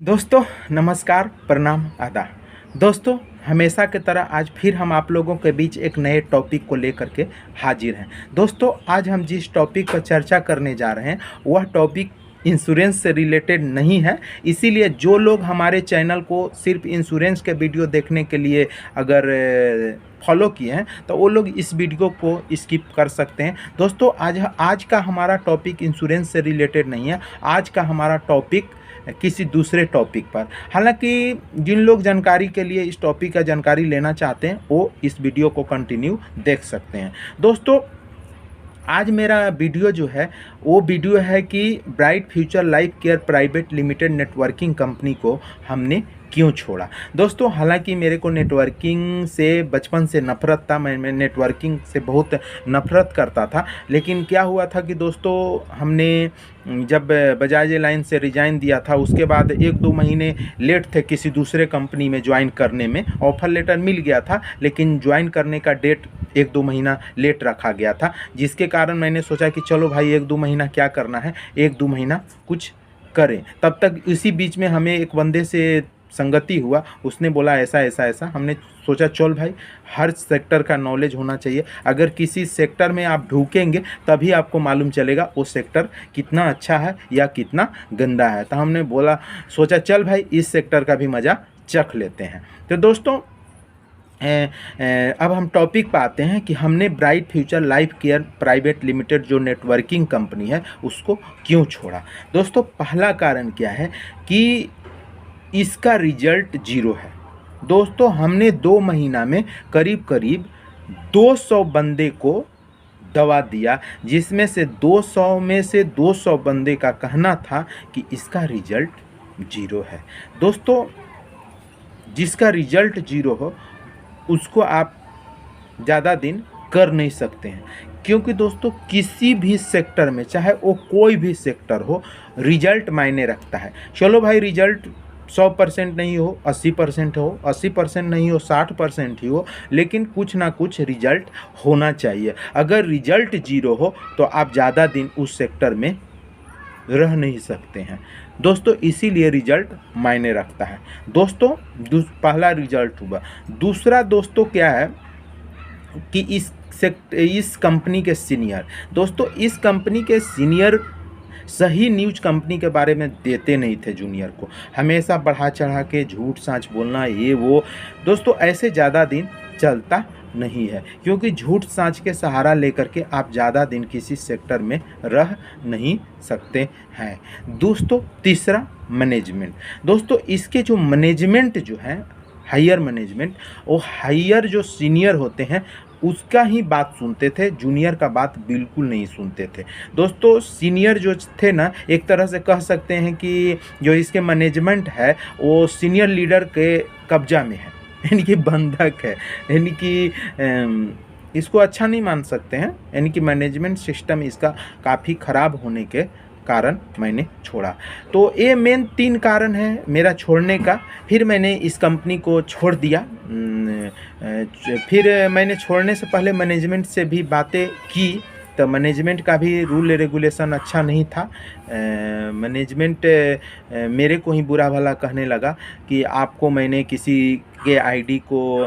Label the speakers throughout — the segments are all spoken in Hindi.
Speaker 1: दोस्तों नमस्कार, प्रणाम, आदाब। दोस्तों हमेशा की तरह आज फिर हम आप लोगों के बीच एक नए टॉपिक को लेकर के हाजिर हैं। दोस्तों आज हम जिस टॉपिक पर चर्चा करने जा रहे हैं वह टॉपिक इंश्योरेंस से रिलेटेड नहीं है। इसीलिए जो लोग हमारे चैनल को सिर्फ इंश्योरेंस के वीडियो देखने के लिए अगर फॉलो किए हैं तो वो लोग इस वीडियो को स्किप कर सकते हैं। दोस्तों आज का हमारा टॉपिक इंश्योरेंस से रिलेटेड नहीं है। आज का हमारा टॉपिक किसी दूसरे टॉपिक पर, हालांकि जिन लोग जानकारी के लिए इस टॉपिक का जानकारी लेना चाहते हैं वो इस वीडियो को कंटिन्यू देख सकते हैं। दोस्तों आज मेरा वीडियो जो है वो वीडियो है कि bright future life care private limited networking company को हमने क्यों छोड़ा। दोस्तों हालांकि मेरे को नेटवर्किंग से बचपन से नफ़रत था, मैं नेटवर्किंग से बहुत नफ़रत करता था। लेकिन क्या हुआ था कि दोस्तों हमने जब बजाज एयरलाइंस से रिज़ाइन दिया था उसके बाद 1-2 महीने लेट थे किसी दूसरे कंपनी में ज्वाइन करने में। ऑफ़र लेटर मिल गया था लेकिन ज्वाइन करने का डेट 1-2 महीना लेट रखा गया था, जिसके कारण मैंने सोचा कि चलो भाई 1-2 महीना क्या करना है, 1-2 महीना कुछ करें। तब तक इसी बीच में हमें एक बंदे से संगति हुआ, उसने बोला ऐसा ऐसा ऐसा। हमने सोचा चल भाई हर सेक्टर का नॉलेज होना चाहिए। अगर किसी सेक्टर में आप ढूकेंगे तभी आपको मालूम चलेगा वो सेक्टर कितना अच्छा है या कितना गंदा है। तो हमने सोचा चल भाई इस सेक्टर का भी मज़ा चख लेते हैं। तो दोस्तों अब हम टॉपिक पर आते हैं कि हमने bright future life care private limited जो नेटवर्किंग कंपनी है उसको क्यों छोड़ा। दोस्तों पहला कारण क्या है कि इसका रिजल्ट ज़ीरो है। दोस्तों हमने 2 महीना में करीब करीब 200 बंदे को दवा दिया, जिसमें से 200 में से 200 बंदे का कहना था कि इसका रिजल्ट ज़ीरो है। दोस्तों जिसका रिजल्ट ज़ीरो हो उसको आप ज़्यादा दिन कर नहीं सकते हैं, क्योंकि दोस्तों किसी भी सेक्टर में चाहे वो कोई भी सेक्टर हो रिजल्ट मायने रखता है। चलो भाई रिजल्ट 100% नहीं हो, 80% हो, 80% नहीं हो, 60% ही हो, लेकिन कुछ ना कुछ रिजल्ट होना चाहिए। अगर रिजल्ट ज़ीरो हो तो आप ज़्यादा दिन उस सेक्टर में रह नहीं सकते हैं। दोस्तों इसीलिए रिजल्ट मायने रखता है। दोस्तों पहला रिजल्ट हुआ। दूसरा दोस्तों क्या है कि इस कंपनी के सीनियर, दोस्तों इस कंपनी के सीनियर सही न्यूज़ कंपनी के बारे में देते नहीं थे जूनियर को, हमेशा बढ़ा चढ़ा के झूठ साँच बोलना ये वो। दोस्तों ऐसे ज़्यादा दिन चलता नहीं है, क्योंकि झूठ साँच के सहारा लेकर के आप ज़्यादा दिन किसी सेक्टर में रह नहीं सकते हैं। दोस्तों तीसरा मैनेजमेंट। दोस्तों इसके जो मैनेजमेंट जो है हायर मैनेजमेंट, वो हायर जो सीनियर होते हैं उसका ही बात सुनते थे, जूनियर का बात बिल्कुल नहीं सुनते थे। दोस्तों सीनियर जो थे ना, एक तरह से कह सकते हैं कि जो इसके मैनेजमेंट है वो सीनियर लीडर के कब्जा में है, यानी कि बंधक है, यानी कि इसको अच्छा नहीं मान सकते हैं। यानी कि मैनेजमेंट सिस्टम इसका काफ़ी ख़राब होने के कारण मैंने छोड़ा। तो ये मेन 3 कारण है मेरा छोड़ने का। फिर मैंने इस कंपनी को छोड़ दिया। फिर मैंने छोड़ने से पहले मैनेजमेंट से भी बातें की तो मैनेजमेंट का भी रूल रेगुलेशन अच्छा नहीं था। मैनेजमेंट मेरे को ही बुरा भला कहने लगा कि आपको मैंने किसी के आईडी को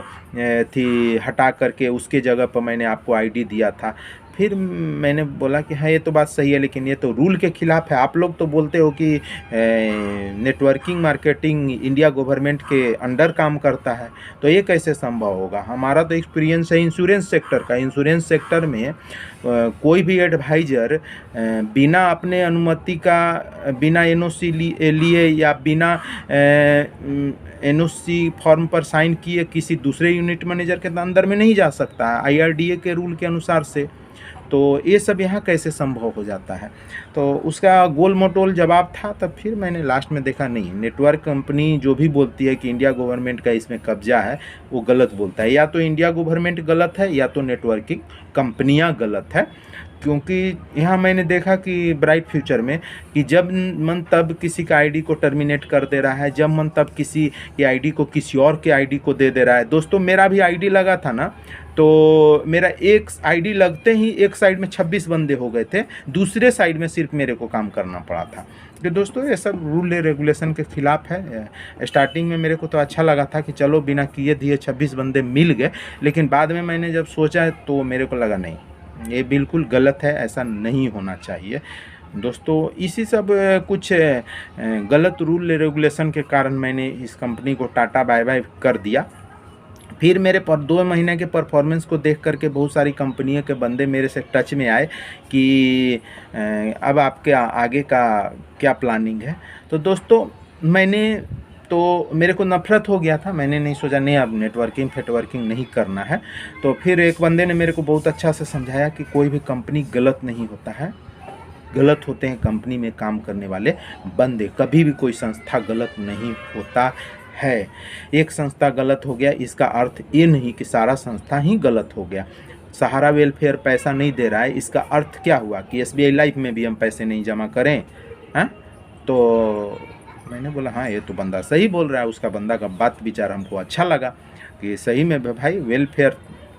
Speaker 1: हटा करके उसके जगह पर मैंने आपको आईडी दिया था। फिर मैंने बोला कि हाँ ये तो बात सही है, लेकिन ये तो रूल के खिलाफ़ है। आप लोग तो बोलते हो कि नेटवर्किंग मार्केटिंग इंडिया गवर्नमेंट के अंडर काम करता है, तो ये कैसे संभव होगा। हमारा तो एक्सपीरियंस है इंश्योरेंस सेक्टर का। इंश्योरेंस सेक्टर में कोई भी एडवाइज़र बिना अपने अनुमति का, बिना एनओसी लिए या बिना एनओसी फॉर्म पर साइन किए किसी दूसरे यूनिट मैनेजर के अंदर में नहीं जा सकता है आईआरडीए के रूल के अनुसार से। तो ये सब यहाँ कैसे संभव हो जाता है। तो उसका गोल मटोल जवाब था। तब फिर मैंने लास्ट में देखा नहीं, नेटवर्क कंपनी जो भी बोलती है कि इंडिया गवर्नमेंट का इसमें कब्जा है वो गलत बोलता है। या तो इंडिया गवर्नमेंट गलत है या तो नेटवर्किंग कंपनियाँ गलत है। क्योंकि यहाँ मैंने देखा कि ब्राइट फ्यूचर में कि जब मन तब किसी का आईडी को टर्मिनेट कर दे रहा है, जब मन तब किसी के आईडी को किसी और के आईडी को दे रहा है। दोस्तों मेरा भी आईडी लगा था ना, तो मेरा एक आईडी लगते ही एक साइड में 26 बंदे हो गए थे, दूसरे साइड में सिर्फ मेरे को काम करना पड़ा था। तो दोस्तों ये सब रूल रेगुलेशन के खिलाफ है। स्टार्टिंग में मेरे को तो अच्छा लगा था कि चलो बिना किए दिए 26 बंदे मिल गए, लेकिन बाद में मैंने जब सोचा तो मेरे को लगा नहीं, ये बिल्कुल गलत है, ऐसा नहीं होना चाहिए। दोस्तों इसी सब कुछ गलत रूल रेगुलेशन के कारण मैंने इस कंपनी को टाटा बाय बाय कर दिया। फिर मेरे पर 2 महीने के परफॉर्मेंस को देख करके बहुत सारी कंपनियों के बंदे मेरे से टच में आए कि अब आपके आगे का क्या प्लानिंग है। तो दोस्तों मेरे को नफ़रत हो गया था, मैंने नहीं सोचा नहीं अब नेटवर्किंग फेटवर्किंग नहीं करना है। तो फिर एक बंदे ने मेरे को बहुत अच्छा से समझाया कि कोई भी कंपनी गलत नहीं होता है, गलत होते हैं कंपनी में काम करने वाले बंदे, कभी भी कोई संस्था गलत नहीं होता है। एक संस्था गलत हो गया इसका अर्थ ये नहीं कि सारा संस्था ही गलत हो गया। सहारा वेलफेयर पैसा नहीं दे रहा है, इसका अर्थ क्या हुआ कि एसबीआई लाइफ में भी हम पैसे नहीं जमा करें? हैं? तो मैंने बोला हाँ ये तो बंदा सही बोल रहा है, उसका बंदा का बात विचार हमको अच्छा लगा कि सही में भाई वेलफेयर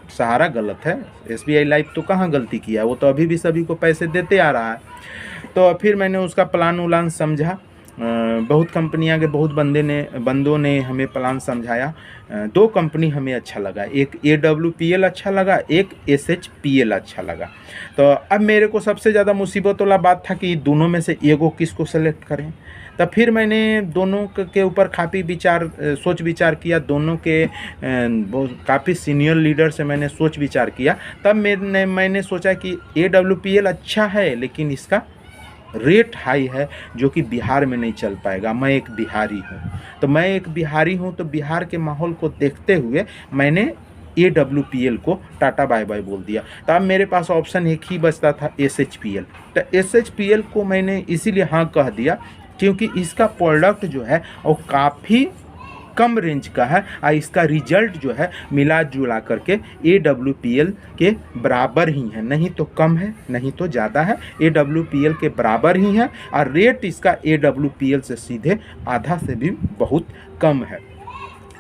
Speaker 1: सहारा गलत है, एसबीआई लाइफ तो कहाँ गलती किया, वो तो अभी भी सभी को पैसे देते आ रहा है। तो फिर मैंने उसका प्लान उलान समझा। बहुत कंपनियां के बहुत बंदों ने हमें प्लान समझाया। 2 कंपनी हमें अच्छा लगा, एक AWPL अच्छा लगा, एक SHPL अच्छा लगा। तो अब मेरे को सबसे ज़्यादा मुसीबत वाला बात था कि दोनों में से एगो किसको सेलेक्ट करें। तब फिर मैंने दोनों के ऊपर काफ़ी सोच विचार किया, दोनों के काफ़ी सीनियर लीडर से मैंने सोच विचार किया। तब मैंने सोचा कि AWPL अच्छा है लेकिन इसका रेट हाई है जो कि बिहार में नहीं चल पाएगा। मैं एक बिहारी हूँ तो बिहार के माहौल को देखते हुए मैंने AWPL को टाटा बाय बाय बोल दिया। तो अब मेरे पास ऑप्शन एक ही बचता था SHPL। तो SHPL को मैंने इसीलिए हाँ कह दिया क्योंकि इसका प्रोडक्ट जो है वो काफ़ी कम रेंज का है और इसका रिजल्ट जो है मिला जुला करके AWPL के बराबर ही है, नहीं तो कम है नहीं तो ज़्यादा है, AWPL के बराबर ही है और रेट इसका AWPL से सीधे आधा से भी बहुत कम है।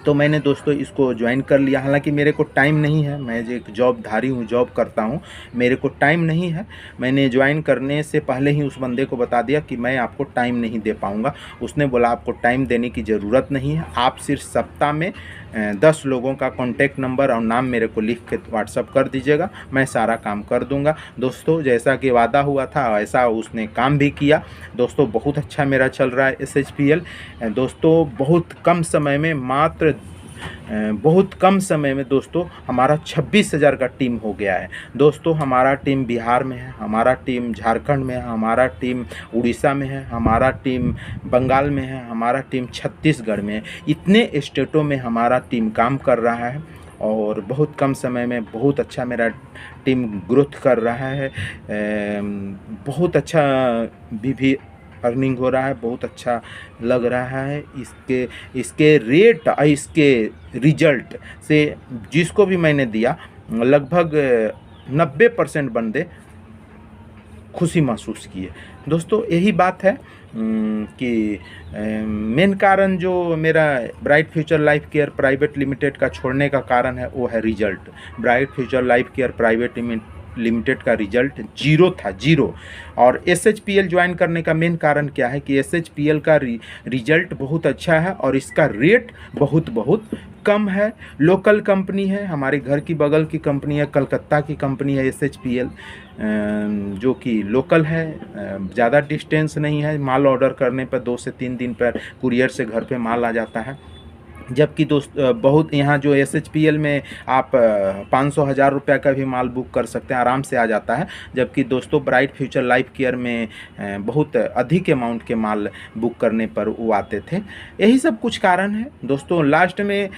Speaker 1: तो मैंने दोस्तों इसको ज्वाइन कर लिया। हालांकि मेरे को टाइम नहीं है, मैं जो एक जॉबधारी हूँ, जॉब करता हूँ, मेरे को टाइम नहीं है। मैंने ज्वाइन करने से पहले ही उस बंदे को बता दिया कि मैं आपको टाइम नहीं दे पाऊँगा। उसने बोला आपको टाइम देने की ज़रूरत नहीं है, आप सिर्फ सप्ताह में 10 लोगों का कॉन्टैक्ट नंबर और नाम मेरे को लिख के व्हाट्सअप कर दीजिएगा, मैं सारा काम कर दूंगा। दोस्तों जैसा कि वादा हुआ था ऐसा उसने काम भी किया। दोस्तों बहुत अच्छा मेरा चल रहा है SHPL। दोस्तों बहुत कम समय में दोस्तों हमारा 26,000 का टीम हो गया है। दोस्तों हमारा टीम बिहार में है, हमारा टीम झारखंड में है, हमारा टीम उड़ीसा में है, हमारा टीम बंगाल में है, हमारा टीम छत्तीसगढ़ में है। इतने स्टेटों में हमारा टीम काम कर रहा है और बहुत कम समय में बहुत अच्छा मेरा टीम ग्रोथ कर रहा है। बहुत अच्छा भी अर्निंग हो रहा है, बहुत अच्छा लग रहा है। इसके रेट और इसके रिजल्ट से जिसको भी मैंने दिया लगभग 90% बंदे खुशी महसूस किए। दोस्तों यही बात है कि मेन कारण जो मेरा bright future life care private limited का छोड़ने का कारण है वो है result. Bright future life care private limited का रिजल्ट 0 था, 0। और SHPL ज्वाइन करने का मेन कारण क्या है कि SHPL का रिजल्ट बहुत अच्छा है और इसका रेट बहुत कम है। लोकल कंपनी है, हमारे घर की बगल की कंपनी है, कलकत्ता की कंपनी है SHPL, जो कि लोकल है, ज़्यादा डिस्टेंस नहीं है। माल ऑर्डर करने पर 2 से 3 दिन पर कुरियर से घर पे माल आ जाता है। जबकि बहुत यहाँ जो SHPL में आप 500-1000 रुपये का भी माल बुक कर सकते हैं, आराम से आ जाता है। जबकि दोस्तों ब्राइट फ्यूचर लाइफ केयर में बहुत अधिक अमाउंट के माल बुक करने पर वो आते थे। यही सब कुछ कारण है। दोस्तों लास्ट में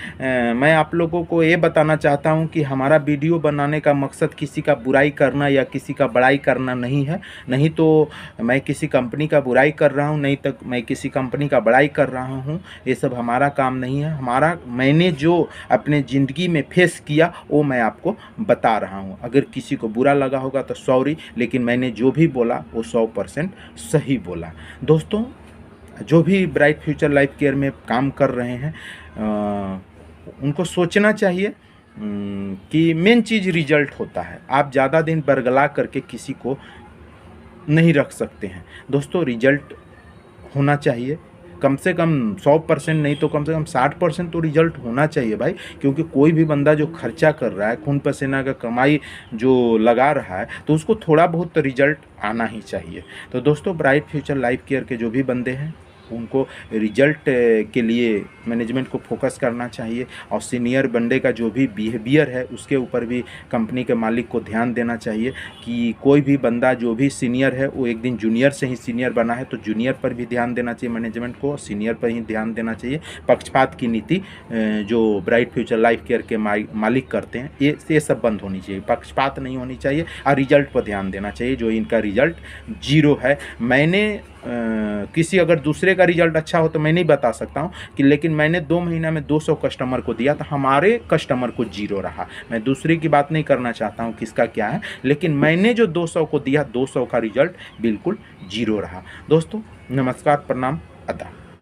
Speaker 1: मैं आप लोगों को ये बताना चाहता हूँ कि हमारा वीडियो बनाने का मकसद किसी का बुराई करना या किसी का बड़ाई करना नहीं है। नहीं तो मैं किसी कंपनी का बुराई कर रहा हूँ, नहीं तक मैं किसी कंपनी का बड़ाई कर रहा हूँ, ये सब हमारा काम नहीं है। मैंने जो अपने ज़िंदगी में फेस किया वो मैं आपको बता रहा हूँ। अगर किसी को बुरा लगा होगा तो सॉरी, लेकिन मैंने जो भी बोला वो 100% सही बोला। दोस्तों जो भी ब्राइट फ्यूचर लाइफ केयर में काम कर रहे हैं उनको सोचना चाहिए कि मेन चीज़ रिजल्ट होता है। आप ज़्यादा दिन बरगला करके किसी को नहीं रख सकते हैं। दोस्तों रिजल्ट होना चाहिए, कम से कम 100% नहीं तो कम से कम 60% तो रिजल्ट होना चाहिए भाई। क्योंकि कोई भी बंदा जो खर्चा कर रहा है, खून पसीना का कमाई जो लगा रहा है, तो उसको थोड़ा बहुत तो रिजल्ट आना ही चाहिए। तो दोस्तों, ब्राइट फ्यूचर लाइफ केयर के जो भी बंदे हैं उनको रिजल्ट के लिए मैनेजमेंट को फोकस करना चाहिए, और सीनियर बंदे का जो भी बिहेवियर है उसके ऊपर भी कंपनी के मालिक को ध्यान देना चाहिए कि कोई भी बंदा जो भी सीनियर है वो एक दिन जूनियर से ही सीनियर बना है, तो जूनियर पर भी ध्यान देना चाहिए मैनेजमेंट को, सीनियर पर ही ध्यान देना चाहिए। पक्षपात की नीति जो ब्राइट फ्यूचर लाइफ केयर के मालिक करते हैं, ये सब बंद होनी चाहिए, पक्षपात नहीं होनी चाहिए, और रिजल्ट पर ध्यान देना चाहिए। जो इनका रिजल्ट 0 है, मैंने किसी अगर दूसरे का रिजल्ट अच्छा हो तो मैं नहीं बता सकता हूँ कि, लेकिन मैंने 2 महीना में 200 कस्टमर को दिया तो हमारे कस्टमर को 0 रहा। मैं दूसरे की बात नहीं करना चाहता हूँ किसका क्या है, लेकिन मैंने जो 200 को दिया 200 का रिजल्ट बिल्कुल 0 रहा। दोस्तों नमस्कार, प्रणाम, आदाब।